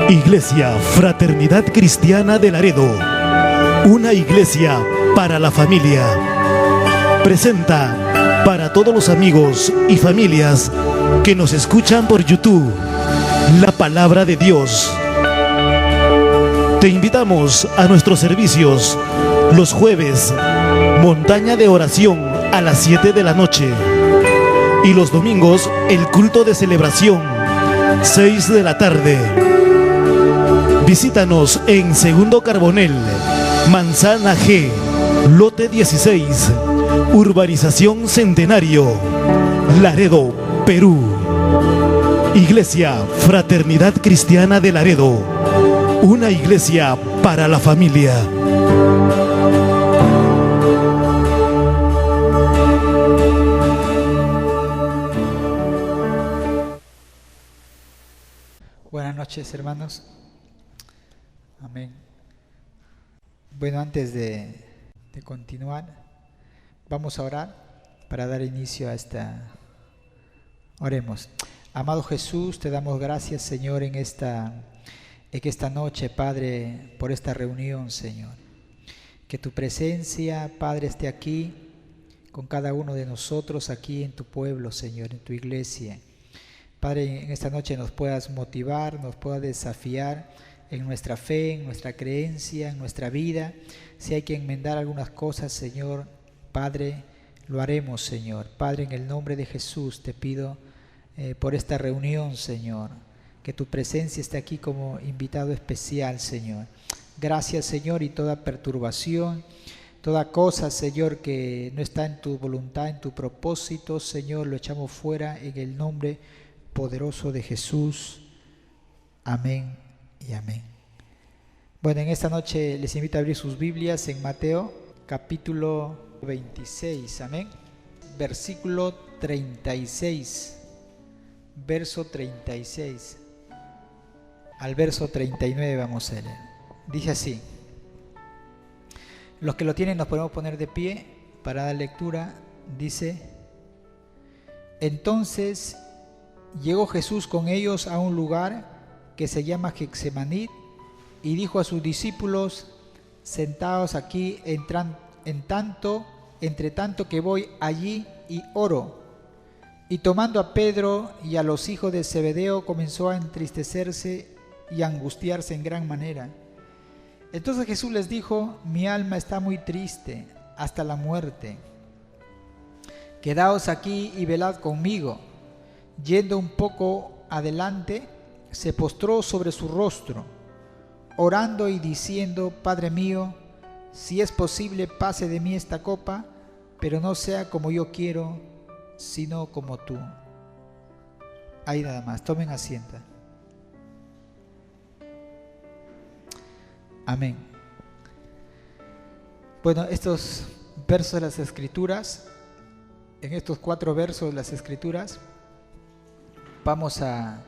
Iglesia Fraternidad Cristiana de Laredo, una iglesia para la familia, presenta para todos los amigos y familias que nos escuchan por YouTube, la palabra de Dios. Te invitamos a nuestros servicios los jueves, montaña de oración a las 7 de la noche, y los domingos el culto de celebración, 6 de la tarde. Visítanos en Segundo Carbonel, Manzana G, lote 16, Urbanización Centenario, Laredo, Perú. Iglesia Fraternidad Cristiana de Laredo, una iglesia para la familia. Buenas noches, hermanos. Amén. Bueno, antes de continuar, vamos a orar para dar inicio a esta. Oremos. Amado Jesús, te damos gracias, Señor, en esta noche, Padre, por esta reunión, Señor. Que tu presencia, Padre, esté aquí con cada uno de nosotros, aquí en tu pueblo, Señor, en tu iglesia. Padre, en esta noche nos puedas motivar, nos puedas desafiar en nuestra fe, en nuestra creencia, en nuestra vida. Si hay que enmendar algunas cosas, Señor, Padre, lo haremos, Señor. Padre, en el nombre de Jesús te pido por esta reunión, Señor, que tu presencia esté aquí como invitado especial, Señor. Gracias, Señor, y toda perturbación, toda cosa, Señor, que no está en tu voluntad, en tu propósito, Señor, lo echamos fuera en el nombre poderoso de Jesús. Amén y amén. Bueno, en esta noche les invito a abrir sus Biblias en Mateo capítulo 26, amén, versículo 36, verso 36 al verso 39 vamos a leer. Dice así: los que lo tienen nos podemos poner de pie para dar lectura. Dice: entonces llegó Jesús con ellos a un lugar que se llama Getsemaní, y dijo a sus discípulos: sentaos aquí entre tanto que voy allí y oro. Y tomando a Pedro y a los hijos de Zebedeo, comenzó a entristecerse y a angustiarse en gran manera. Entonces Jesús les dijo: mi alma está muy triste hasta la muerte. Quedaos aquí y velad conmigo. Yendo un poco adelante, se postró sobre su rostro, orando y diciendo: Padre mío, si es posible, pase de mí esta copa, pero no sea como yo quiero, sino como tú. Ahí nada más, tomen asiento. Amén. Bueno, estos versos de las Escrituras, en estos 4 versos de las Escrituras, vamos a...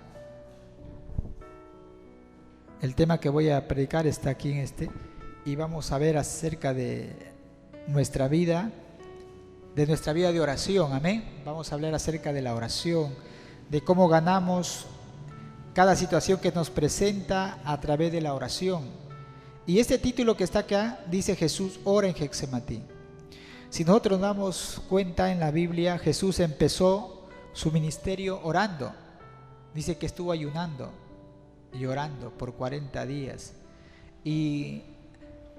El tema que voy a predicar está aquí en y vamos a ver acerca de nuestra vida de oración, amén. Vamos a hablar acerca de la oración, de cómo ganamos cada situación que nos presenta a través de la oración. Y este título que está acá dice: Jesús ora en Getsemaní. Si nosotros nos damos cuenta, en la Biblia Jesús empezó su ministerio orando. Dice que estuvo ayunando y orando por 40 días. Y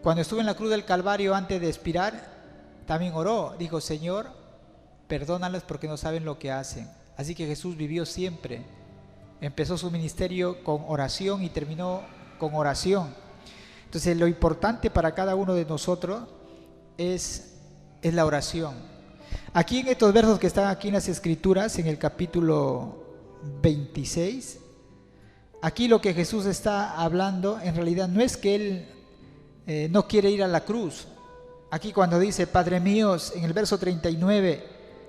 cuando estuvo en la cruz del Calvario, antes de expirar, también oró. Dijo: Señor, perdónalos porque no saben lo que hacen. Así que Jesús vivió siempre. Empezó su ministerio con oración y terminó con oración. Entonces, lo importante para cada uno de nosotros es la oración. Aquí en estos versos que están aquí en las Escrituras, en el capítulo 26, aquí lo que Jesús está hablando en realidad no es que Él no quiere ir a la cruz. Aquí cuando dice: Padre mío, en el verso 39,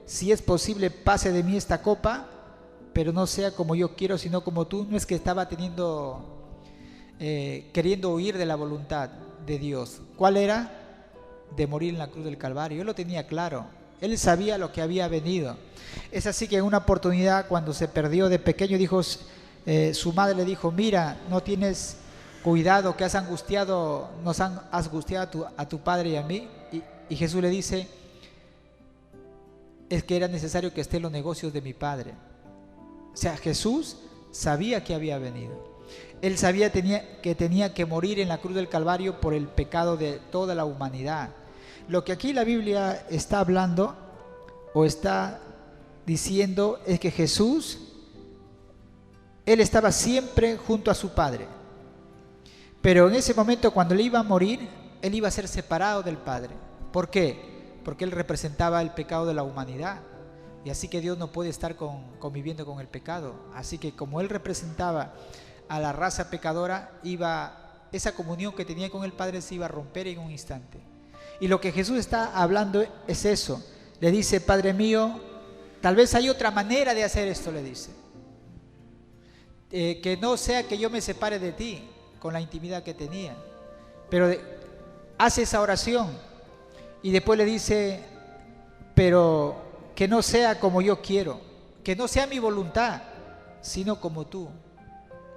si es posible, pase de mí esta copa, pero no sea como yo quiero, sino como tú. No es que estaba queriendo huir de la voluntad de Dios. ¿Cuál era? De morir en la cruz del Calvario. Él lo tenía claro. Él sabía lo que había venido. Es así que en una oportunidad, cuando se perdió de pequeño, dijo: su madre le dijo: mira, no tienes cuidado, que nos han angustiado a tu padre y a mí. Y Jesús le dice: es que era necesario que esté en los negocios de mi padre. O sea, Jesús sabía que había venido. Él sabía que tenía que morir en la cruz del Calvario por el pecado de toda la humanidad. Lo que aquí la Biblia está hablando o está diciendo es que Jesús, Él estaba siempre junto a su Padre. Pero en ese momento, cuando Él iba a morir, Él iba a ser separado del Padre. ¿Por qué? Porque Él representaba el pecado de la humanidad. Y así que Dios no puede estar conviviendo con el pecado. Así que como Él representaba a la raza pecadora, esa comunión que tenía con el Padre se iba a romper en un instante. Y lo que Jesús está hablando es eso. Le dice: Padre mío, tal vez hay otra manera de hacer esto, le dice. Que no sea que yo me separe de ti con la intimidad que tenía. Pero hace esa oración y después le dice: pero que no sea como yo quiero, que no sea mi voluntad, sino como tú,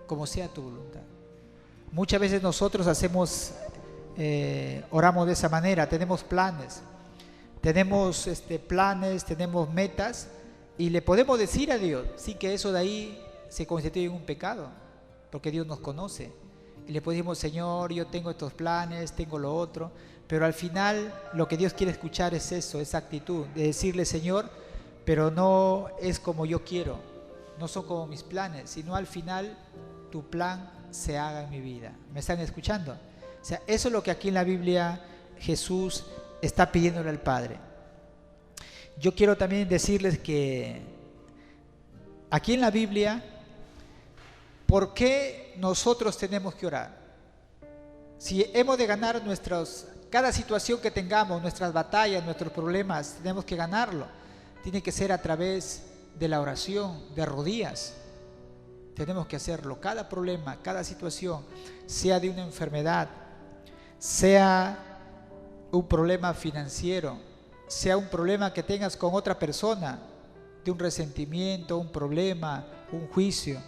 como sea tu voluntad. Muchas veces nosotros oramos de esa manera, tenemos planes, tenemos metas, y le podemos decir a Dios, sí, que eso de ahí se constituye en un pecado, porque Dios nos conoce. Y le podemos: Señor, yo tengo estos planes, tengo lo otro, pero al final lo que Dios quiere escuchar es eso, esa actitud de decirle: Señor, pero no es como yo quiero, no son como mis planes, sino al final tu plan se haga en mi vida. ¿Me están escuchando? O sea, eso es lo que aquí en la Biblia Jesús está pidiéndole al Padre. Yo quiero también decirles que aquí en la Biblia, ¿por qué nosotros tenemos que orar? Si hemos de ganar cada situación que tengamos, nuestras batallas, nuestros problemas, tenemos que ganarlo. Tiene que ser a través de la oración, de rodillas. Tenemos que hacerlo. Cada problema, cada situación, sea de una enfermedad, sea un problema financiero, sea un problema que tengas con otra persona, de un resentimiento, un problema, un juicio,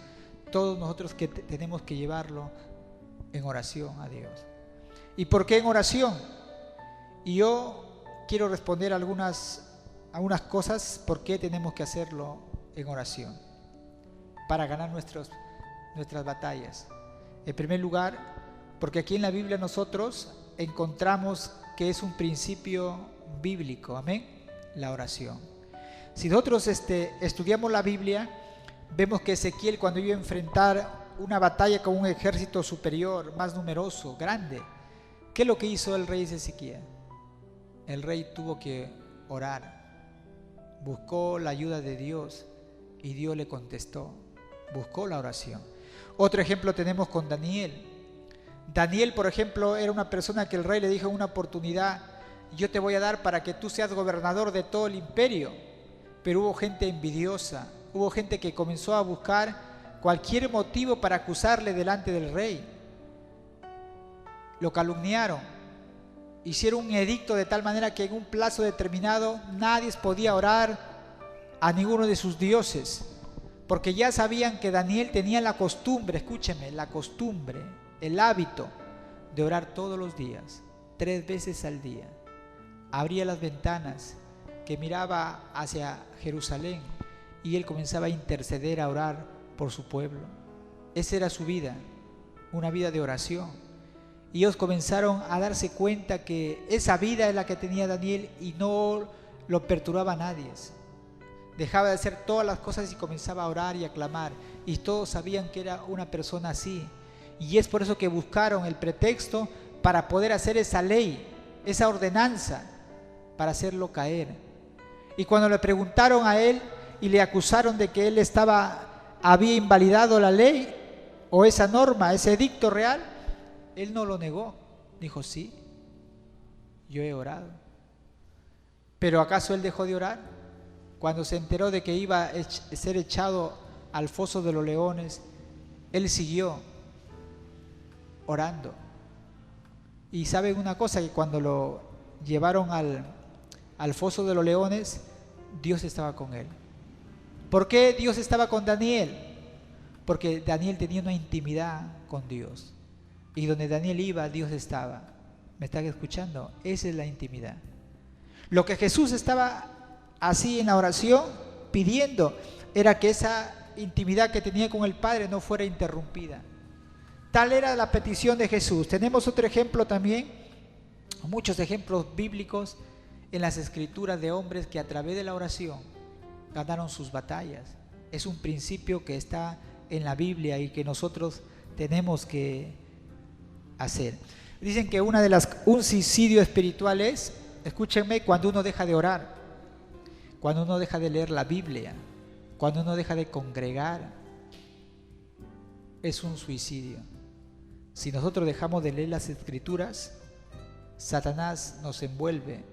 todos nosotros que tenemos que llevarlo en oración a Dios. ¿Y por qué en oración? Y yo quiero responder algunas cosas por qué tenemos que hacerlo en oración para ganar nuestras batallas. En primer lugar, porque aquí en la Biblia nosotros encontramos que es un principio bíblico, amén, la oración. Si nosotros estudiamos la Biblia, vemos que Ezequiel, cuando iba a enfrentar una batalla con un ejército superior, más numeroso, grande, ¿qué es lo que hizo el rey Ezequiel? El rey tuvo que orar, buscó la ayuda de Dios y Dios le contestó, buscó la oración. Otro ejemplo tenemos con Daniel. Daniel, por ejemplo, era una persona que el rey le dijo en una oportunidad: yo te voy a dar para que tú seas gobernador de todo el imperio. Pero hubo gente envidiosa, hubo gente que comenzó a buscar cualquier motivo para acusarle delante del rey. Lo calumniaron, hicieron un edicto de tal manera que en un plazo determinado nadie podía orar a ninguno de sus dioses, porque ya sabían que Daniel tenía la costumbre, escúcheme, la costumbre, el hábito de orar todos los días, 3 veces al día. Abría las ventanas que miraba hacia Jerusalén y él comenzaba a interceder, a orar por su pueblo. Esa era su vida, una vida de oración. Y ellos comenzaron a darse cuenta que esa vida es la que tenía Daniel y no lo perturbaba a nadie. Dejaba de hacer todas las cosas y comenzaba a orar y a clamar. Y todos sabían que era una persona así. Y es por eso que buscaron el pretexto para poder hacer esa ley, esa ordenanza, para hacerlo caer. Y cuando le preguntaron a él y le acusaron de que él había invalidado la ley o esa norma, ese edicto real, él no lo negó. Dijo: sí, yo he orado. ¿Pero acaso él dejó de orar? Cuando se enteró de que iba a ser echado al foso de los leones, él siguió orando. Y saben una cosa, que cuando lo llevaron al foso de los leones, Dios estaba con él. ¿Por qué Dios estaba con Daniel? porque Daniel tenía una intimidad con Dios. Y donde Daniel iba, Dios estaba. ¿Me están escuchando? Esa es la intimidad. Lo que Jesús estaba así en la oración pidiendo era que esa intimidad que tenía con el Padre no fuera interrumpida. Tal era la petición de Jesús. Tenemos otro ejemplo también, muchos ejemplos bíblicos en las escrituras de hombres que a través de la oración ganaron sus batallas. Es un principio que está en la Biblia y que nosotros tenemos que hacer. Dicen que un suicidio espiritual es, escúchenme, cuando uno deja de orar, cuando uno deja de leer la Biblia, cuando uno deja de congregar, es un suicidio. Si nosotros dejamos de leer las Escrituras, Satanás nos envuelve.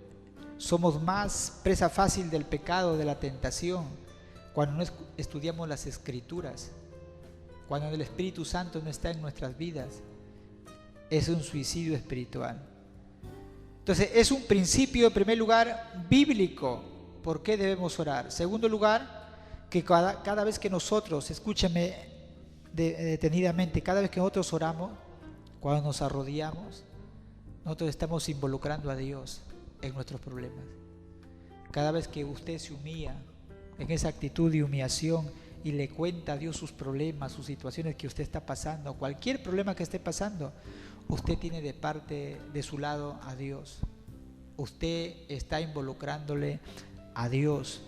Somos más presa fácil del pecado, de la tentación, cuando no estudiamos las Escrituras, cuando el Espíritu Santo no está en nuestras vidas. Es un suicidio espiritual. Entonces, es un principio, en primer lugar, bíblico. ¿Por qué debemos orar? Segundo lugar, que cada vez que nosotros, escúchame detenidamente, cada vez que nosotros oramos, cuando nos arrodillamos, nosotros estamos involucrando a Dios en nuestros problemas. Cada vez que usted se humilla en esa actitud de humillación y le cuenta a Dios sus problemas, sus situaciones que usted está pasando, cualquier problema que esté pasando, usted tiene de parte de su lado a Dios. Usted está involucrándole a Dios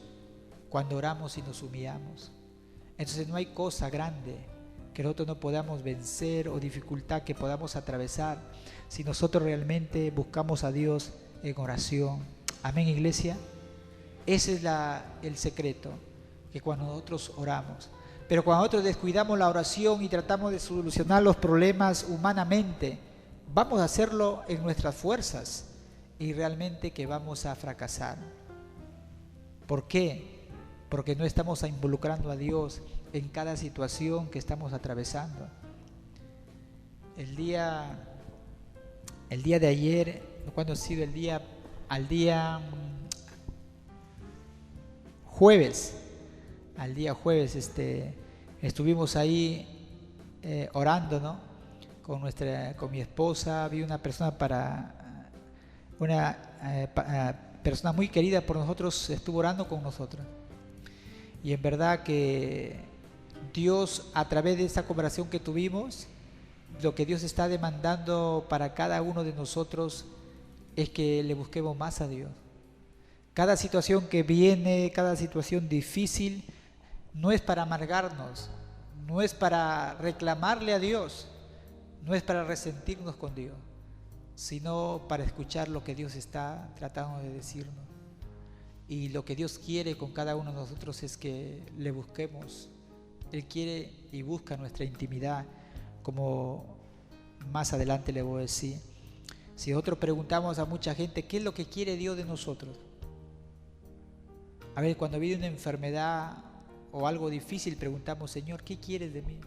cuando oramos y nos humillamos. Entonces no hay cosa grande que nosotros no podamos vencer o dificultad que podamos atravesar si nosotros realmente buscamos a Dios en oración. Amén, iglesia. Ese es el secreto, que cuando nosotros oramos. Pero cuando nosotros descuidamos la oración y tratamos de solucionar los problemas humanamente, vamos a hacerlo en nuestras fuerzas y realmente que vamos a fracasar. ¿Por qué? Porque no estamos involucrando a Dios en cada situación que estamos atravesando. El día de ayer, ¿cuándo ha sido? Al día jueves estuvimos ahí orando, ¿no? Con mi esposa. Vi una persona persona muy querida por nosotros, estuvo orando con nosotros. Y en verdad que Dios, a través de esta conversación que tuvimos, lo que Dios está demandando para cada uno de nosotros es que le busquemos más a Dios. Cada situación que viene, cada situación difícil, no es para amargarnos, no es para reclamarle a Dios, no es para resentirnos con Dios, sino para escuchar lo que Dios está tratando de decirnos. Y lo que Dios quiere con cada uno de nosotros es que le busquemos. Él quiere y busca nuestra intimidad, como más adelante le voy a decir. Si nosotros preguntamos a mucha gente, ¿qué es lo que quiere Dios de nosotros? A ver, cuando viene una enfermedad o algo difícil, preguntamos, Señor, ¿qué quieres de mí?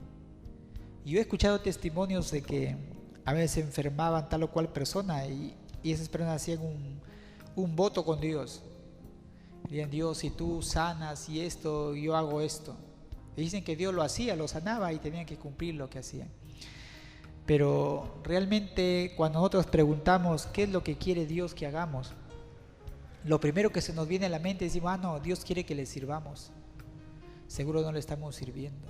Y yo he escuchado testimonios de que a veces se enfermaban tal o cual persona y esas personas hacían un voto con Dios. Dirían, Dios, si tú sanas y esto, yo hago esto. Y dicen que Dios lo hacía, lo sanaba y tenían que cumplir lo que hacían. Pero realmente cuando nosotros preguntamos qué es lo que quiere Dios que hagamos, lo primero que se nos viene a la mente es decir, no, Dios quiere que le sirvamos. Seguro no le estamos sirviendo.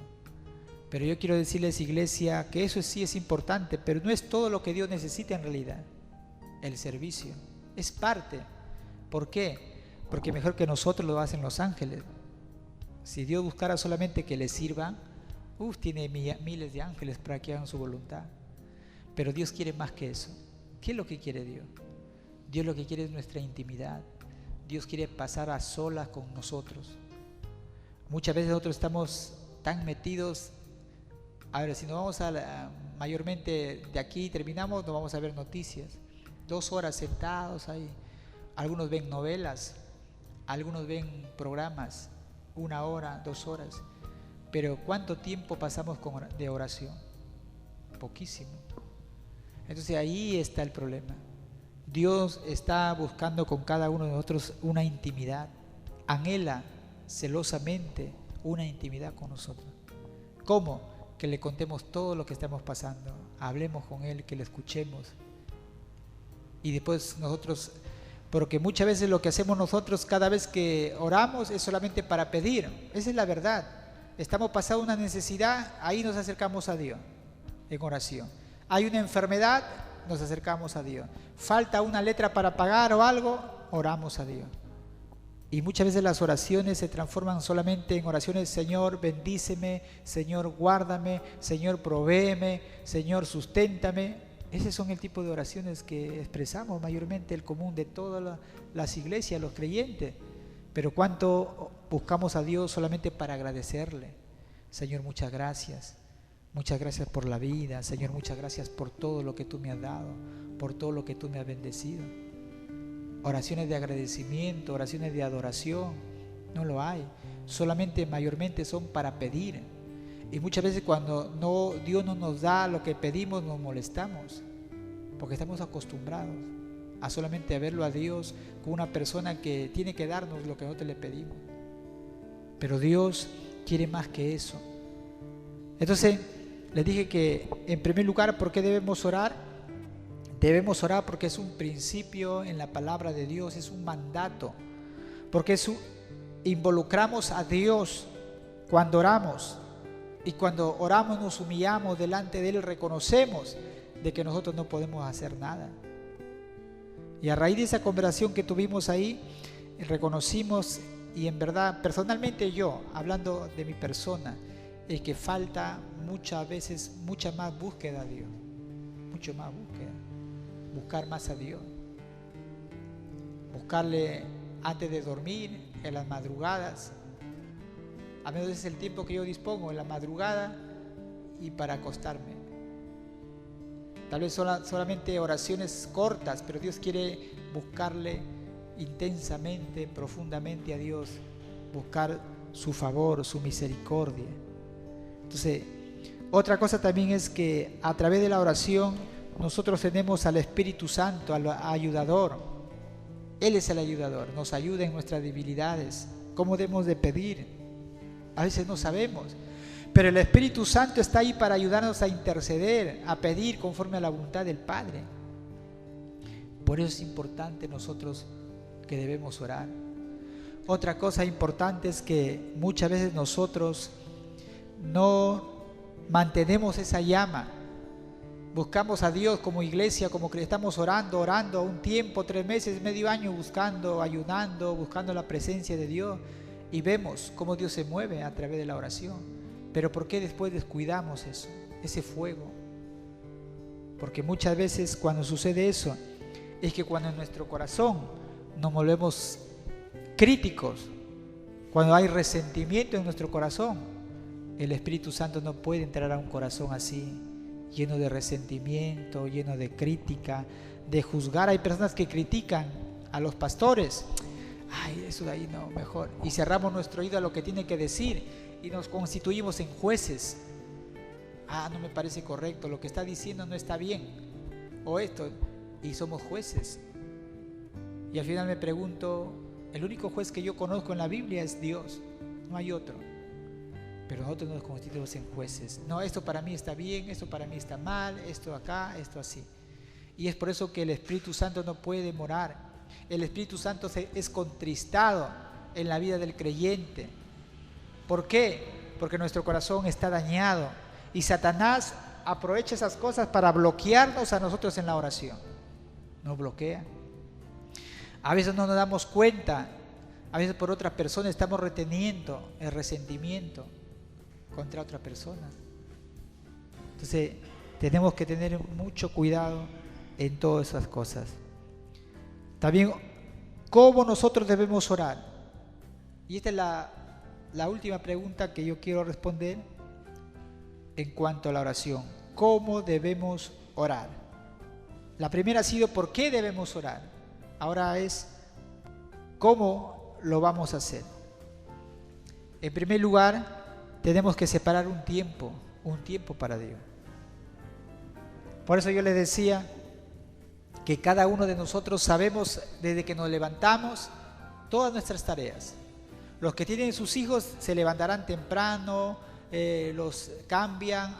Pero yo quiero decirles, iglesia, que eso sí es importante, pero no es todo lo que Dios necesita en realidad. El servicio es parte. ¿Por qué? Porque mejor que nosotros lo hacen los ángeles. Si Dios buscara solamente que le sirvan, tiene miles de ángeles para que hagan su voluntad. Pero Dios quiere más que eso. ¿Qué es lo que quiere Dios? Dios lo que quiere es nuestra intimidad. Dios quiere pasar a solas con nosotros. Muchas veces nosotros estamos tan metidos. A ver, si nos vamos mayormente de aquí terminamos, nos vamos a ver noticias. 2 horas sentados ahí. Algunos ven novelas, algunos ven programas, 1 hora, 2 horas. Pero ¿cuánto tiempo pasamos de oración? Poquísimo. Entonces ahí está el problema. Dios está buscando con cada uno de nosotros una intimidad. Anhela celosamente una intimidad con nosotros. ¿Cómo? que le contemos todo lo que estamos pasando, hablemos con Él, que le escuchemos. Y después nosotros, porque muchas veces lo que hacemos nosotros cada vez que oramos es solamente para pedir, esa es la verdad. Estamos pasando una necesidad, ahí nos acercamos a Dios en oración. Hay una enfermedad, nos acercamos a Dios. Falta una letra para pagar o algo, oramos a Dios. Y muchas veces las oraciones se transforman solamente en oraciones: Señor, bendíceme, Señor, guárdame, Señor, provéeme, Señor, susténtame. Ese son el tipo de oraciones que expresamos mayormente, el común de todas las iglesias, los creyentes. Pero ¿cuánto buscamos a Dios solamente para agradecerle? Señor, muchas gracias. Muchas gracias por la vida, Señor, muchas gracias por todo lo que tú me has dado, por todo lo que tú me has bendecido. Oraciones de agradecimiento, oraciones de adoración, no lo hay. Solamente, mayormente son para pedir. Y muchas veces cuando Dios no nos da lo que pedimos, nos molestamos, porque estamos acostumbrados a solamente verlo a Dios como una persona que tiene que darnos lo que nosotros le pedimos. Pero Dios quiere más que eso. Entonces, les dije que en primer lugar, ¿por qué debemos orar? Debemos orar porque es un principio en la palabra de Dios, es un mandato, porque involucramos a Dios cuando oramos, y cuando oramos nos humillamos delante de Él, reconocemos de que nosotros no podemos hacer nada. Y a raíz de esa conversación que tuvimos ahí, reconocimos, y en verdad, personalmente yo, hablando de mi persona, es que falta muchas veces mucha más búsqueda a Dios, mucho más búsqueda, buscar más a Dios, buscarle antes de dormir, en las madrugadas. A menos es el tiempo que yo dispongo, en la madrugada y para acostarme. Tal vez solamente oraciones cortas, pero Dios quiere buscarle intensamente, profundamente a Dios, buscar su favor, su misericordia. Entonces, otra cosa también es que a través de la oración nosotros tenemos al Espíritu Santo, al ayudador. Él es el ayudador, nos ayuda en nuestras debilidades. ¿Cómo debemos de pedir? A veces no sabemos, pero el Espíritu Santo está ahí para ayudarnos a interceder, a pedir conforme a la voluntad del Padre. Por eso es importante nosotros que debemos orar. Otra cosa importante es que muchas veces nosotros no mantenemos esa llama. Buscamos a Dios como iglesia, como que estamos orando un tiempo, 3 meses, medio año, buscando, ayunando, buscando la presencia de Dios, y vemos cómo Dios se mueve a través de la oración. Pero ¿por qué después descuidamos eso, ese fuego? Porque muchas veces cuando sucede eso, es que cuando en nuestro corazón nos volvemos críticos, cuando hay resentimiento en nuestro corazón, el Espíritu Santo no puede entrar a un corazón así, lleno de resentimiento, lleno de crítica, de juzgar. Hay personas que critican a los pastores. Ay, eso de ahí no, mejor. Y cerramos nuestro oído a lo que tiene que decir y nos constituimos en jueces. Ah, no me parece correcto, lo que está diciendo no está bien, o esto, y somos jueces. Y al final me pregunto, el único juez que yo conozco en la Biblia es Dios, no hay otro. Pero nosotros nos constituimos en jueces. No, esto para mí está bien, esto para mí está mal, esto acá, esto así. Y es por eso que el Espíritu Santo no puede morar. El Espíritu Santo es contristado en la vida del creyente. ¿Por qué? Porque nuestro corazón está dañado. Y Satanás aprovecha esas cosas para bloquearnos a nosotros en la oración. Nos bloquea. A veces no nos damos cuenta. A veces por otras personas estamos reteniendo el resentimiento contra otra persona. Entonces tenemos que tener mucho cuidado en todas esas cosas. También, ¿cómo nosotros debemos orar? Y esta es la última pregunta que yo quiero responder en cuanto a la oración. ¿Cómo debemos orar? La primera ha sido ¿por qué debemos orar? Ahora es ¿cómo lo vamos a hacer? En primer lugar, tenemos que separar un tiempo para Dios. Por eso yo les decía que cada uno de nosotros sabemos desde que nos levantamos todas nuestras tareas. Los que tienen sus hijos se levantarán temprano, los cambian,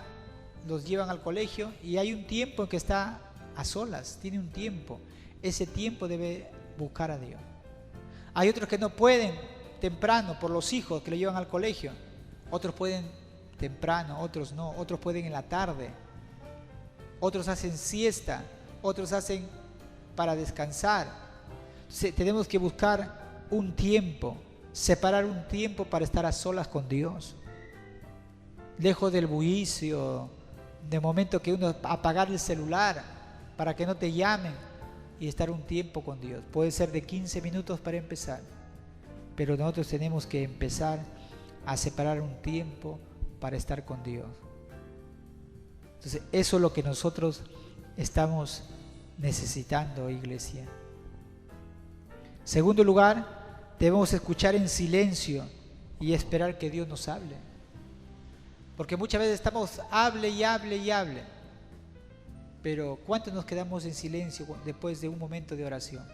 los llevan al colegio y hay un tiempo en que está a solas, tiene un tiempo. Ese tiempo debe buscar a Dios. Hay otros que no pueden temprano por los hijos que lo llevan al colegio. Otros pueden temprano, otros no. Otros pueden en la tarde. Otros hacen siesta. Otros hacen para descansar. Tenemos que buscar un tiempo, separar un tiempo para estar a solas con Dios. Lejos del bullicio, de momento que uno apagar el celular para que no te llamen y estar un tiempo con Dios. Puede ser de 15 minutos para empezar, pero nosotros tenemos que empezar a separar un tiempo para estar con Dios. Entonces, eso es lo que nosotros estamos necesitando, iglesia. Segundo lugar, debemos escuchar en silencio y esperar que Dios nos hable. Porque muchas veces estamos hable y hable y hable. Pero ¿cuánto nos quedamos en silencio después de un momento de oración?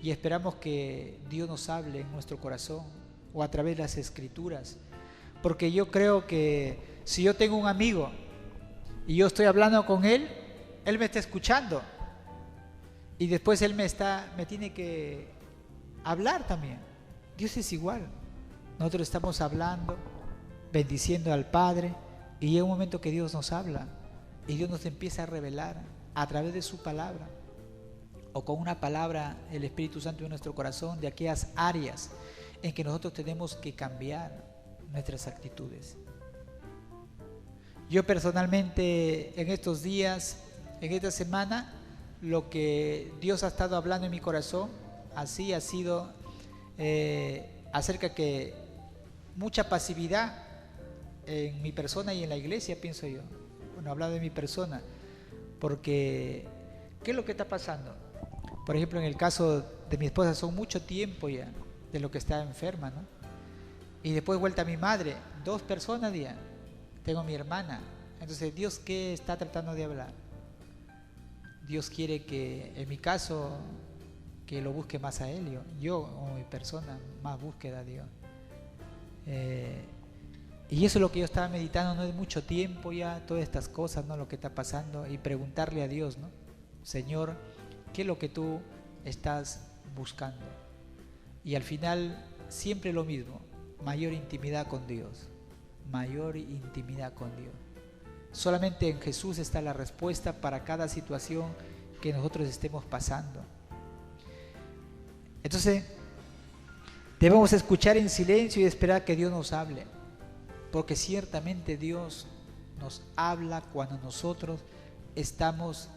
Y esperamos que Dios nos hable en nuestro corazón o a través de las Escrituras. Porque yo creo que si yo tengo un amigo y yo estoy hablando con él, él me está escuchando. Y después él me tiene que hablar también. Dios es igual. Nosotros estamos hablando, bendiciendo al Padre, y llega un momento que Dios nos habla y Dios nos empieza a revelar a través de su palabra o con una palabra el Espíritu Santo en nuestro corazón de aquellas áreas en que nosotros tenemos que cambiar nuestras actitudes. Yo personalmente en estos días, en esta semana, lo que Dios ha estado hablando en mi corazón así ha sido acerca que mucha pasividad en mi persona y en la iglesia, pienso yo. Bueno, hablando de mi persona, porque ¿qué es lo que está pasando? Por ejemplo, en el caso de mi esposa, son mucho tiempo ya de lo que está enferma, ¿no? Y después vuelta a mi madre, 2 personas ya. Tengo mi hermana. Entonces, ¿Dios qué está tratando de hablar? Dios quiere que, en mi caso, que lo busque más a Él. Yo como mi persona, más búsqueda a Dios. Y eso es lo que yo estaba meditando, no es mucho tiempo ya, todas estas cosas, ¿no? Lo que está pasando, y preguntarle a Dios, ¿no? Señor, ¿qué es lo que tú estás buscando? Y al final, siempre lo mismo, mayor intimidad con Dios, mayor intimidad con Dios. Solamente en Jesús está la respuesta para cada situación que nosotros estemos pasando. Entonces, debemos escuchar en silencio y esperar que Dios nos hable. Porque ciertamente Dios nos habla cuando nosotros estamos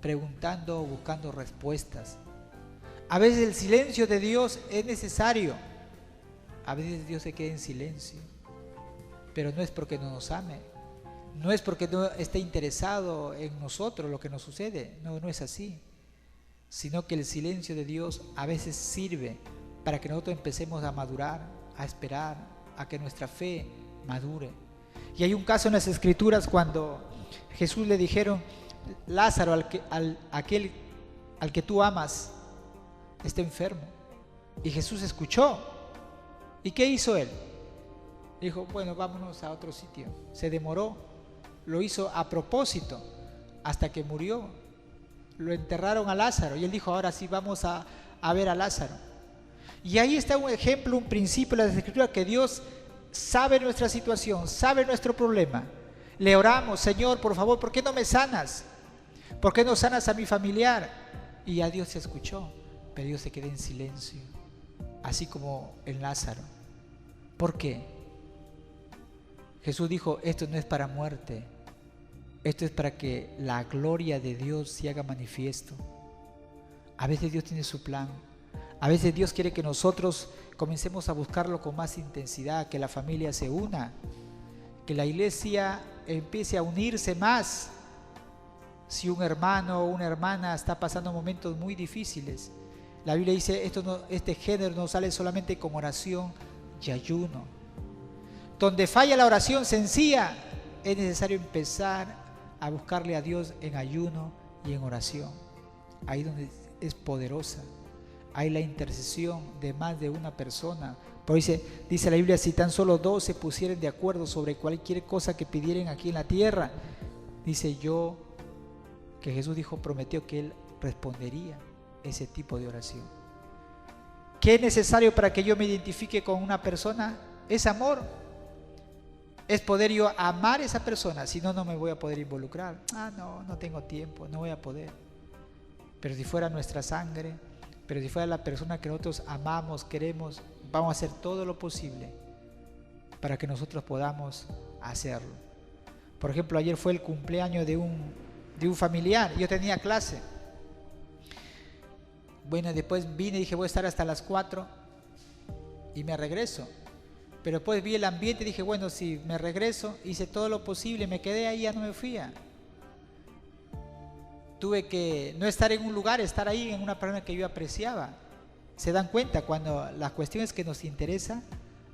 preguntando o buscando respuestas. A veces el silencio de Dios es necesario. A veces Dios se queda en silencio. Pero no es porque no nos ame. No es porque no esté interesado en nosotros lo que nos sucede. No, no es así. Sino que el silencio de Dios a veces sirve para que nosotros empecemos a madurar, a esperar, a que nuestra fe madure. Y hay un caso en las Escrituras cuando Jesús le dijeron: Lázaro, aquel al que tú amas, está enfermo. Y Jesús escuchó. ¿Y qué hizo él? Dijo: bueno, vámonos a otro sitio. Se demoró, lo hizo a propósito, hasta que murió. Lo enterraron a Lázaro y él dijo: ahora sí vamos a ver a Lázaro. Y ahí está un ejemplo, un principio de la Escritura, que Dios sabe nuestra situación, sabe nuestro problema. Le oramos: Señor, por favor, ¿por qué no me sanas? ¿Por qué no sanas a mi familiar? Y a Dios se escuchó, pero Dios se quedó en silencio, así como en Lázaro. ¿Por qué? Jesús dijo: esto no es para muerte, esto es para que la gloria de Dios se haga manifiesto. A veces Dios tiene su plan. A veces Dios quiere que nosotros comencemos a buscarlo con más intensidad, que la familia se una, que la iglesia empiece a unirse más. Si un hermano o una hermana está pasando momentos muy difíciles, la Biblia dice: este género no sale solamente con oración y ayuno. Donde falla la oración sencilla, es necesario empezar a buscarle a Dios en ayuno y en oración. Ahí donde es poderosa. hay la intercesión de más de una persona. Por dice la Biblia, si tan solo 2 se pusieren de acuerdo sobre cualquier cosa que pidieran aquí en la tierra, dice yo, que Jesús dijo, prometió que Él respondería ese tipo de oración. ¿Qué es necesario para que yo me identifique con una persona? Es amor. Es poder yo amar a esa persona, si no, no me voy a poder involucrar. No tengo tiempo, no voy a poder. Pero si fuera nuestra sangre, pero si fuera la persona que nosotros amamos, queremos, vamos a hacer todo lo posible para que nosotros podamos hacerlo. Por ejemplo, ayer fue el cumpleaños de un familiar, yo tenía clase. Bueno, después vine y dije voy a estar hasta las 4 y me regreso. Pero después vi el ambiente y dije, bueno, si me regreso, hice todo lo posible, me quedé ahí, ya no me fui. Tuve que no estar en un lugar, estar ahí en una persona que yo apreciaba. Se dan cuenta, cuando las cuestiones que nos interesan,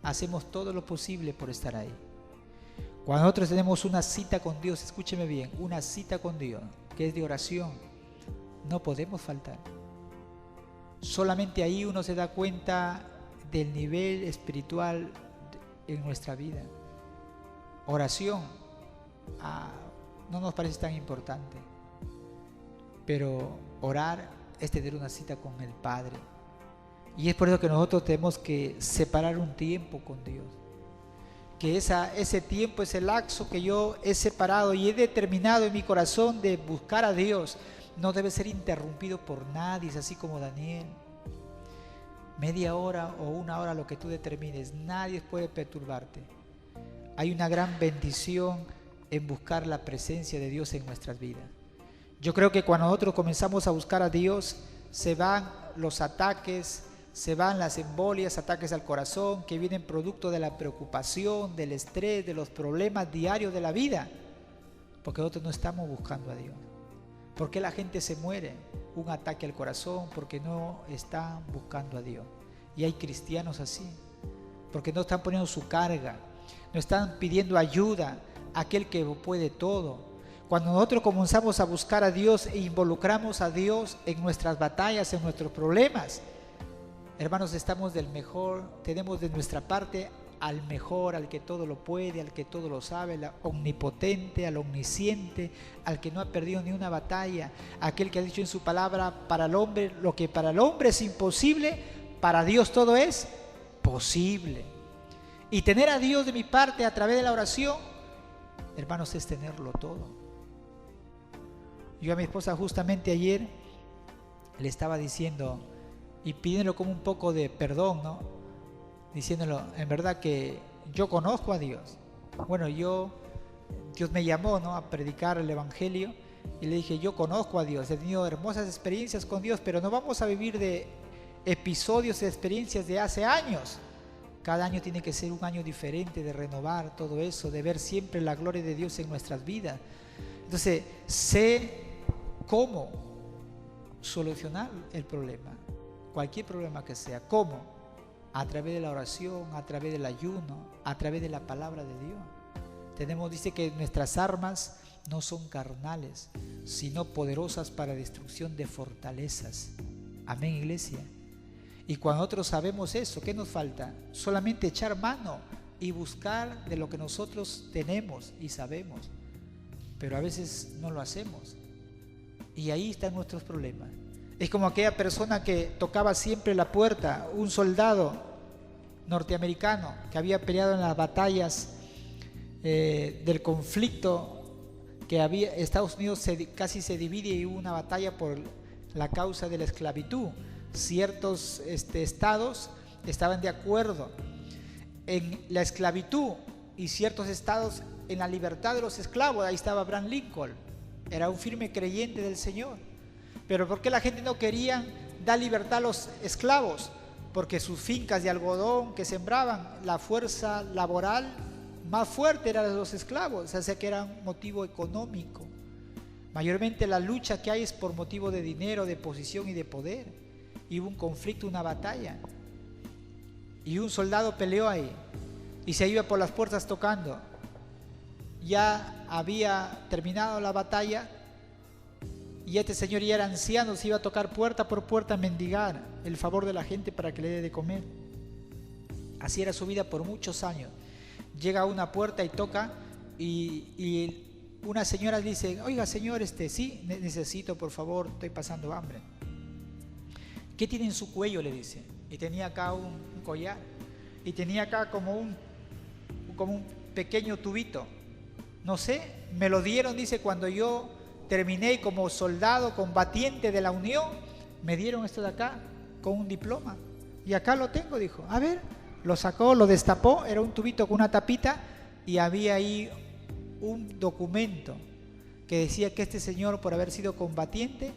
hacemos todo lo posible por estar ahí. Cuando nosotros tenemos una cita con Dios, escúcheme bien, una cita con Dios, que es de oración, no podemos faltar. Solamente ahí uno se da cuenta del nivel espiritual en nuestra vida. Oración no nos parece tan importante, pero orar es tener una cita con el Padre, y es por eso que nosotros tenemos que separar un tiempo con Dios, que ese tiempo, ese lapso que yo he separado y he determinado en mi corazón de buscar a Dios, no debe ser interrumpido por nadie. Es así como Daniel, media hora o 1 hora, lo que tú determines, nadie puede perturbarte. Hay una gran bendición en buscar la presencia de Dios en nuestras vidas. Yo creo que cuando nosotros comenzamos a buscar a Dios, se van los ataques, se van las embolias, ataques al corazón que vienen producto de la preocupación, del estrés, de los problemas diarios de la vida, porque nosotros no estamos buscando a Dios. ¿Por qué la gente se muere? Un ataque al corazón, porque no están buscando a Dios. Y hay cristianos así, porque no están poniendo su carga, no están pidiendo ayuda a aquel que puede todo. Cuando nosotros comenzamos a buscar a Dios e involucramos a Dios en nuestras batallas, en nuestros problemas, hermanos, estamos tenemos de nuestra parte al mejor, al que todo lo puede, al que todo lo sabe, al omnipotente, al omnisciente, al que no ha perdido ni una batalla, aquel que ha dicho en su palabra, para el hombre, lo que para el hombre es imposible, para Dios todo es posible. Y tener a Dios de mi parte a través de la oración, hermanos, es tenerlo todo. Yo a mi esposa justamente ayer le estaba diciendo y pidiéndolo como un poco de perdón, ¿no? Diciéndolo, en verdad que yo conozco a Dios. Bueno, Dios me llamó, ¿no?, a predicar el Evangelio, y le dije, yo conozco a Dios, he tenido hermosas experiencias con Dios, pero no vamos a vivir de episodios de experiencias de hace años. Cada año tiene que ser un año diferente, de renovar todo eso, de ver siempre la gloria de Dios en nuestras vidas. Entonces, sé cómo solucionar el problema, cualquier problema que sea. ¿Cómo? A través de la oración, a través del ayuno, a través de la palabra de Dios. Dice que nuestras armas no son carnales, sino poderosas para destrucción de fortalezas. Amén, iglesia. Y cuando nosotros sabemos eso, ¿qué nos falta? Solamente echar mano y buscar de lo que nosotros tenemos y sabemos. Pero a veces no lo hacemos. Y ahí están nuestros problemas. Es como aquella persona que tocaba siempre la puerta, un soldado norteamericano que había peleado en las batallas del conflicto que había. Estados Unidos casi se divide, y hubo una batalla por la causa de la esclavitud. Ciertos estados estaban de acuerdo en la esclavitud y ciertos estados en la libertad de los esclavos. Ahí estaba Abraham Lincoln, era un firme creyente del Señor. Pero ¿por qué la gente no quería dar libertad a los esclavos? Porque sus fincas de algodón que sembraban, la fuerza laboral más fuerte era de los esclavos, o sea que era un motivo económico. Mayormente la lucha que hay es por motivo de dinero, de posición y de poder. Y hubo un conflicto, una batalla. Y un soldado peleó ahí y se iba por las puertas tocando. Ya había terminado la batalla Y este señor ya era anciano, se iba a tocar puerta por puerta a mendigar el favor de la gente para que le dé de comer. Así era su vida por muchos años. Llega a una puerta y toca y una señora dice: oiga señor, sí, necesito, por favor, estoy pasando hambre. ¿Qué tiene en su cuello?, le dice. Y tenía acá un collar y tenía acá como un pequeño tubito. No sé, me lo dieron, dice, cuando yo terminé como soldado combatiente de la Unión, me dieron esto de acá con un diploma. Y acá lo tengo, dijo. A ver, lo sacó, lo destapó, era un tubito con una tapita y había ahí un documento que decía que este señor, por haber sido combatiente,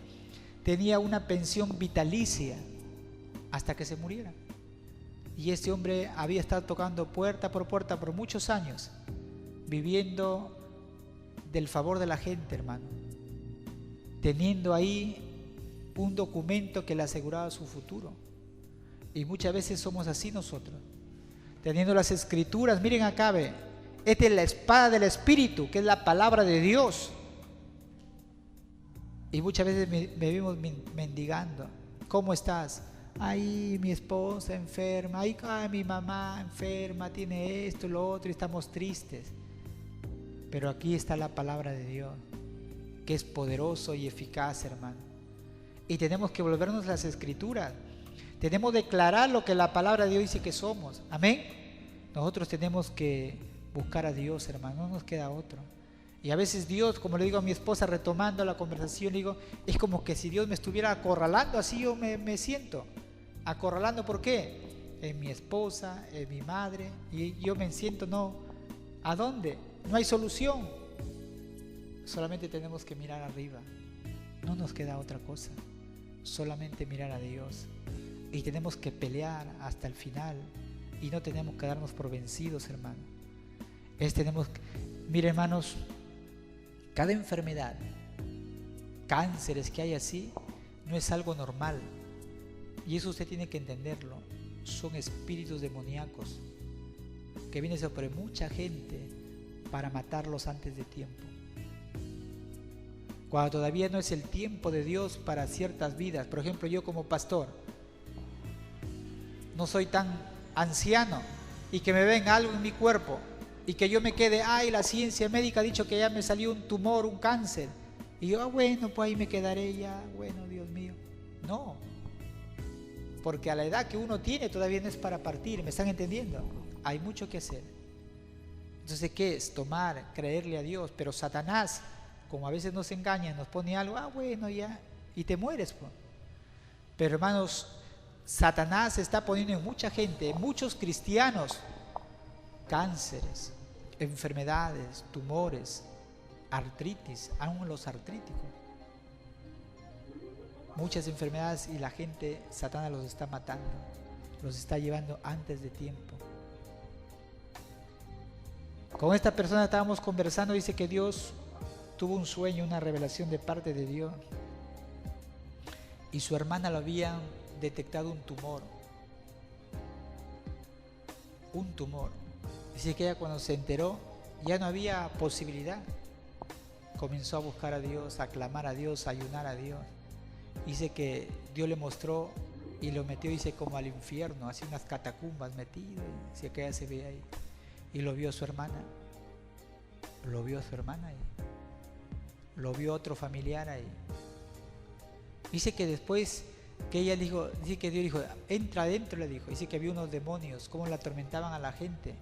tenía una pensión vitalicia hasta que se muriera. Y este hombre había estado tocando puerta por puerta por muchos años, viviendo del favor de la gente, hermano, teniendo ahí un documento que le aseguraba su futuro. Y muchas veces somos así nosotros, teniendo las escrituras. Miren acá, ve, esta es la espada del Espíritu, que es la palabra de Dios. Y muchas veces me vimos mendigando. ¿Cómo estás? Ay, mi esposa enferma, ay, mi mamá enferma, tiene esto, lo otro, y estamos tristes. Pero aquí está la palabra de Dios, que es poderoso y eficaz, hermano. Y tenemos que volvernos las escrituras. Tenemos que declarar lo que la palabra de Dios dice que somos. Amén. Nosotros tenemos que buscar a Dios, hermano, no nos queda otro. Y a veces Dios, como le digo a mi esposa, retomando la conversación, le digo, es como que si Dios me estuviera acorralando, así yo me siento. Acorralando, ¿por qué? En mi esposa, en mi madre, y yo me siento, no, ¿a dónde? No hay solución. Solamente tenemos que mirar arriba. No nos queda otra cosa. Solamente mirar a Dios. Y tenemos que pelear hasta el final. Y no tenemos que darnos por vencidos, hermano. Mire, hermanos, cada enfermedad, cánceres que hay así, no es algo normal. Y eso usted tiene que entenderlo. Son espíritus demoníacos que vienen sobre mucha gente para matarlos antes de tiempo. Cuando todavía no es el tiempo de Dios para ciertas vidas. Por ejemplo, yo como pastor no soy tan anciano y que me venga algo en mi cuerpo y que yo me quede, ay, la ciencia médica ha dicho que ya me salió un tumor, un cáncer, y yo, bueno, pues ahí me quedaré ya, bueno, Dios mío. No, porque a la edad que uno tiene todavía no es para partir, ¿me están entendiendo? Hay mucho que hacer. Entonces, ¿qué es? Tomar, creerle a Dios. Pero Satanás, como a veces nos engaña, nos pone algo, bueno, ya, y te mueres, pues. Pero hermanos, Satanás está poniendo en mucha gente, en muchos cristianos, cánceres, enfermedades, tumores, artritis, aún los artríticos. Muchas enfermedades, y la gente, Satanás los está matando, los está llevando antes de tiempo. Con esta persona estábamos conversando, dice que Dios tuvo un sueño, una revelación de parte de Dios, y su hermana lo había detectado un tumor. Dice que ella, cuando se enteró, ya no había posibilidad. Comenzó a buscar a Dios, a clamar a Dios, a ayunar a Dios. Dice que Dios le mostró y lo metió, dice, como al infierno, así unas catacumbas metido. Dice que ella se veía ahí. Y lo vio su hermana. Lo vio ahí. Lo vio otro familiar ahí. Dice que después que ella dijo, dice que Dios dijo, entra adentro, le dijo. Dice que había unos demonios, cómo la atormentaban a la gente,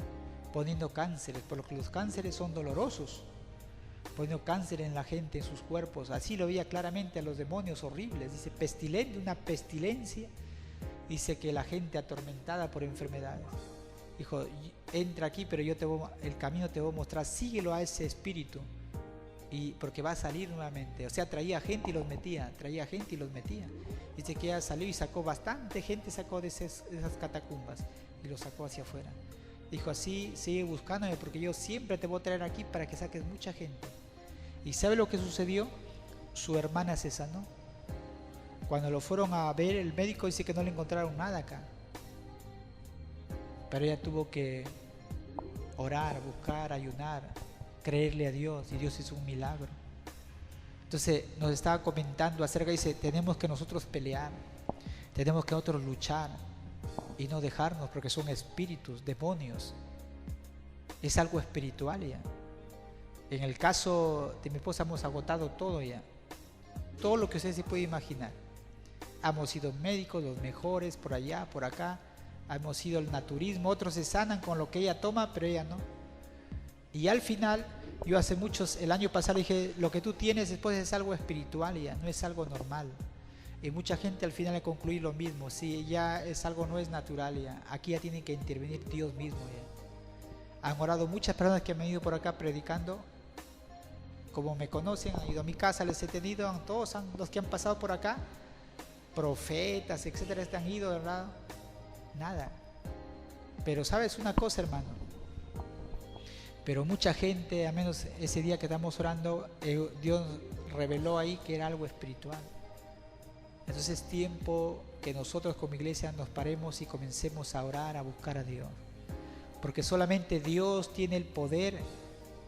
poniendo cánceres, porque los cánceres son dolorosos, poniendo cáncer en la gente, en sus cuerpos. Así lo veía claramente a los demonios horribles. Dice, pestilente, una pestilencia. Dice que la gente atormentada por enfermedades. Dijo, entra aquí, pero el camino te voy a mostrar, síguelo a ese espíritu, y porque va a salir nuevamente. O sea, traía gente y los metía. Dice que ella salió y sacó bastante gente, sacó de esas catacumbas y los sacó hacia afuera. Dijo, así sigue buscándome, porque yo siempre te voy a traer aquí para que saques mucha gente. ¿Y sabe lo que sucedió? Su hermana se sanó. Cuando lo fueron a ver, el médico dice que no le encontraron nada acá, pero ella tuvo que orar, buscar, ayunar, creerle a Dios, y Dios hizo un milagro. Entonces nos estaba comentando acerca, dice, tenemos que nosotros pelear, tenemos que nosotros luchar y no dejarnos, porque son espíritus, demonios. Es algo espiritual ya. En el caso de mi esposa hemos agotado todo ya, todo lo que usted se puede imaginar. Hemos sido médicos, los mejores, por allá, por acá. Hemos ido al naturismo, otros se sanan con lo que ella toma, pero ella no. Y al final, yo hace muchos, el año pasado dije, lo que tú tienes después es algo espiritual ya, no es algo normal. Y mucha gente al final le concluye lo mismo, si ya es algo no es natural ya, aquí ya tiene que intervenir Dios mismo ya. Han orado muchas personas que me han ido por acá predicando, como me conocen, han ido a mi casa, les he tenido, todos los que han pasado por acá, profetas, etcétera, han ido, ¿verdad? Nada. Pero sabes una cosa, hermano, pero mucha gente, al menos ese día que estamos orando, Dios reveló ahí que era algo espiritual. Entonces es tiempo que nosotros como iglesia nos paremos y comencemos a orar, a buscar a Dios, porque solamente Dios tiene el poder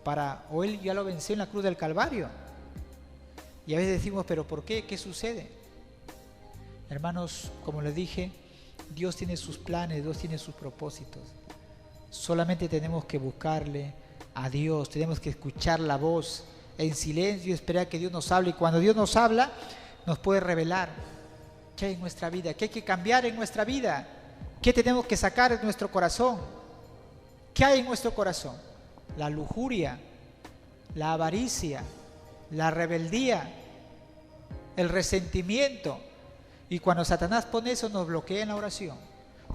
para, o Él ya lo venció en la cruz del Calvario. Y a veces decimos, pero ¿por qué? ¿Qué sucede? Hermanos, como les dije, Dios tiene sus planes, Dios tiene sus propósitos. Solamente tenemos que buscarle a Dios, tenemos que escuchar la voz en silencio y esperar que Dios nos hable. Y cuando Dios nos habla, nos puede revelar qué hay en nuestra vida, qué hay que cambiar en nuestra vida, qué tenemos que sacar de nuestro corazón. ¿Qué hay en nuestro corazón? La lujuria, la avaricia, la rebeldía, el resentimiento. Y cuando Satanás pone eso, nos bloquea en la oración.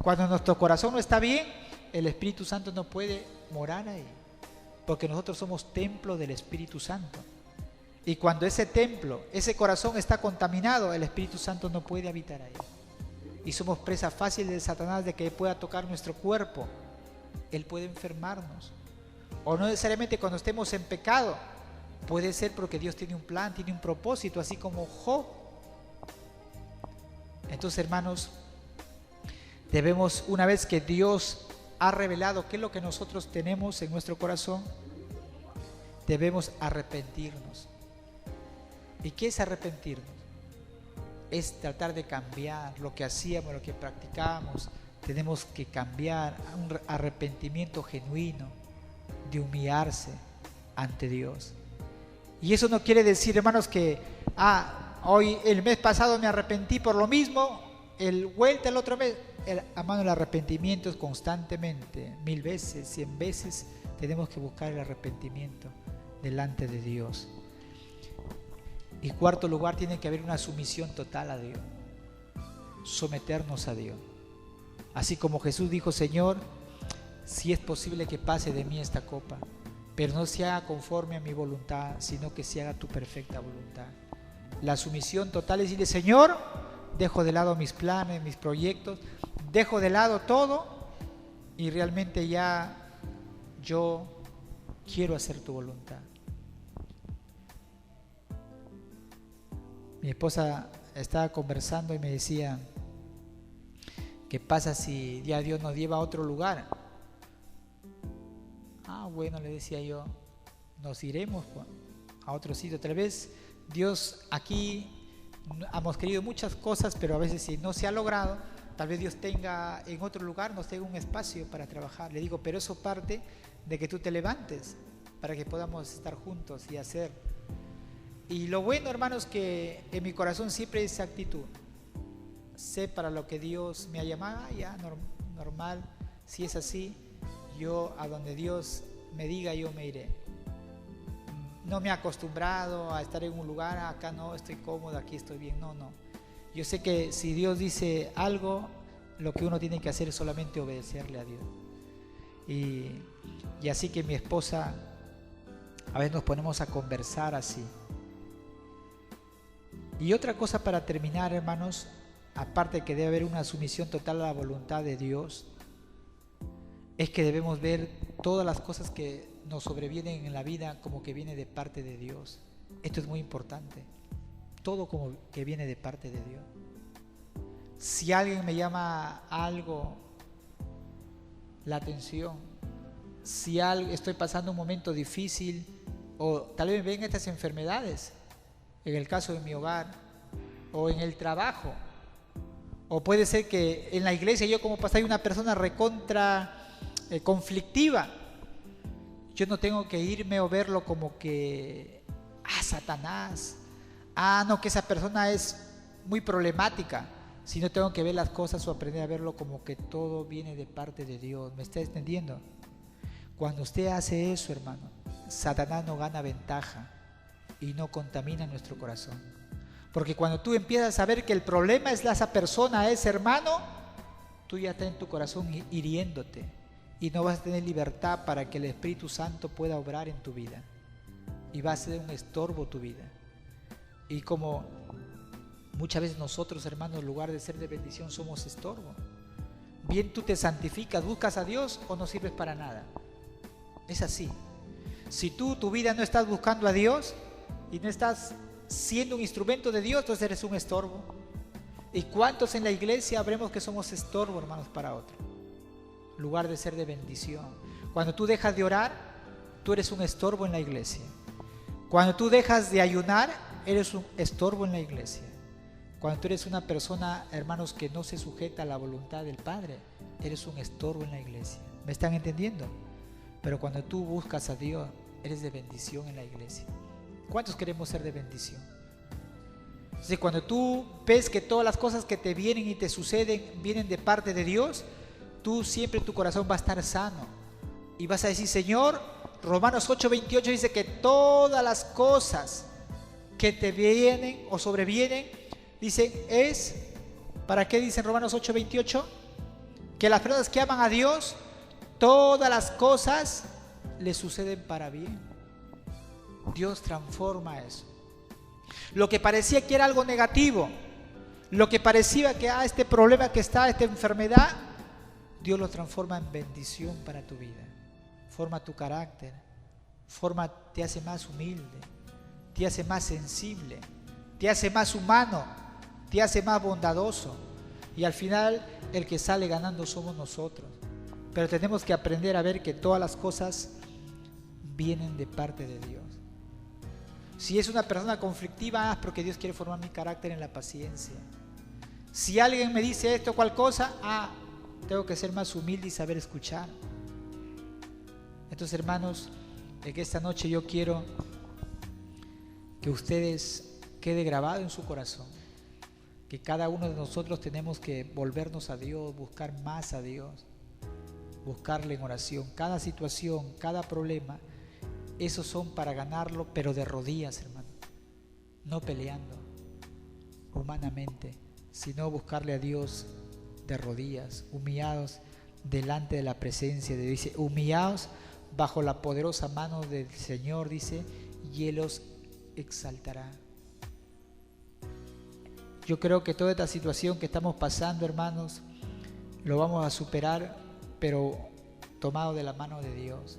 Cuando nuestro corazón no está bien, el Espíritu Santo no puede morar ahí, porque nosotros somos templo del Espíritu Santo. Y cuando ese templo, ese corazón está contaminado, el Espíritu Santo no puede habitar ahí. Y somos presa fácil de Satanás, de que pueda tocar nuestro cuerpo. Él puede enfermarnos. O no necesariamente cuando estemos en pecado. Puede ser porque Dios tiene un plan, tiene un propósito, así como Job. Entonces, hermanos, debemos, una vez que Dios ha revelado qué es lo que nosotros tenemos en nuestro corazón, debemos arrepentirnos. ¿Y qué es arrepentirnos? Es tratar de cambiar lo que hacíamos, lo que practicábamos. Tenemos que cambiar a un arrepentimiento genuino, de humillarse ante Dios. Y eso no quiere decir, hermanos, que hoy, el mes pasado me arrepentí por lo mismo, vuelta el otro mes. Hermano, el arrepentimiento es constantemente, 1000 veces, 100 veces, tenemos que buscar el arrepentimiento delante de Dios. Y cuarto lugar, tiene que haber una sumisión total a Dios, someternos a Dios. Así como Jesús dijo, Señor, si es posible que pase de mí esta copa, pero no se haga conforme a mi voluntad, sino que se haga tu perfecta voluntad. La sumisión total es decirle, Señor, dejo de lado mis planes, mis proyectos, dejo de lado todo y realmente ya yo quiero hacer tu voluntad. Mi esposa estaba conversando y me decía, ¿qué pasa si ya Dios nos lleva a otro lugar? Bueno, le decía yo, nos iremos a otro sitio. Tal vez Dios aquí, hemos querido muchas cosas, pero a veces si no se ha logrado, tal vez Dios tenga en otro lugar, nos tenga un espacio para trabajar. Le digo, pero eso parte de que tú te levantes para que podamos estar juntos y hacer. Y lo bueno, hermanos, que en mi corazón siempre hay esa actitud. Sé para lo que Dios me ha llamado, ya normal, si es así, yo a donde Dios me diga, yo me iré. No me he acostumbrado a estar en un lugar, acá no estoy cómodo, aquí estoy bien, no. Yo sé que si Dios dice algo, lo que uno tiene que hacer es solamente obedecerle a Dios. Y así que mi esposa, a veces nos ponemos a conversar así. Y otra cosa para terminar, hermanos, aparte de que debe haber una sumisión total a la voluntad de Dios, es que debemos ver todas las cosas que nos sobrevienen en la vida como que viene de parte de Dios. Esto es muy importante. Todo como que viene de parte de Dios. Si alguien me llama algo la atención, si estoy pasando un momento difícil o tal vez me vengan estas enfermedades, en el caso de mi hogar, o en el trabajo, o puede ser que en la iglesia yo como pastor hay una persona recontra conflictiva. Yo no tengo que irme o verlo como que, Satanás, no, que esa persona es muy problemática, sino tengo que ver las cosas o aprender a verlo como que todo viene de parte de Dios. ¿Me está entendiendo? Cuando usted hace eso, hermano, Satanás no gana ventaja y no contamina nuestro corazón. Porque cuando tú empiezas a ver que el problema es esa persona, ese hermano, tú ya estás en tu corazón hiriéndote y no vas a tener libertad para que el Espíritu Santo pueda obrar en tu vida. Y va a ser un estorbo tu vida. Y como muchas veces nosotros, hermanos, en lugar de ser de bendición, somos estorbo. Bien tú te santificas, buscas a Dios o no sirves para nada. Es así. Si tú tu vida no estás buscando a Dios y no estás siendo un instrumento de Dios, entonces eres un estorbo. ¿Y cuántos en la iglesia habremos que somos estorbo, hermanos, para otro? En lugar de ser de bendición. Cuando tú dejas de orar, tú eres un estorbo en la iglesia. Cuando tú dejas de ayunar, eres un estorbo en la iglesia. Cuando tú eres una persona, hermanos, que no se sujeta a la voluntad del Padre, eres un estorbo en la iglesia. ¿Me están entendiendo? Pero cuando tú buscas a Dios, eres de bendición en la iglesia. ¿Cuántos queremos ser de bendición? Entonces, cuando tú ves que todas las cosas que te vienen y te suceden vienen de parte de Dios, tú siempre tu corazón va a estar sano. Y vas a decir, Señor, Romanos 8:28 dice que todas las cosas que te vienen o sobrevienen, dicen, es, ¿para qué dicen Romanos 8:28? Que las personas que aman a Dios, todas las cosas les suceden para bien. Dios transforma eso. Lo que parecía que era algo negativo, lo que parecía que este problema que está, esta enfermedad, Dios lo transforma en bendición para tu vida. Forma tu carácter, te hace más humilde, te hace más sensible, te hace más humano, te hace más bondadoso. Y al final el que sale ganando somos nosotros. Pero tenemos que aprender a ver que todas las cosas vienen de parte de Dios. Si es una persona conflictiva, es porque Dios quiere formar mi carácter en la paciencia. Si alguien me dice esto o cual cosa, tengo que ser más humilde y saber escuchar. Entonces, hermanos, en esta noche yo quiero que ustedes quede grabado en su corazón que cada uno de nosotros tenemos que volvernos a Dios, buscar más a Dios, buscarle en oración. Cada situación, cada problema, esos son para ganarlo, pero de rodillas, hermano, no peleando humanamente, sino buscarle a Dios de rodillas, humillados delante de la presencia de Dios. Dice, humillados bajo la poderosa mano del Señor, dice, y Él os exaltará. Yo creo que toda esta situación que estamos pasando, hermanos, lo vamos a superar, pero tomado de la mano de Dios.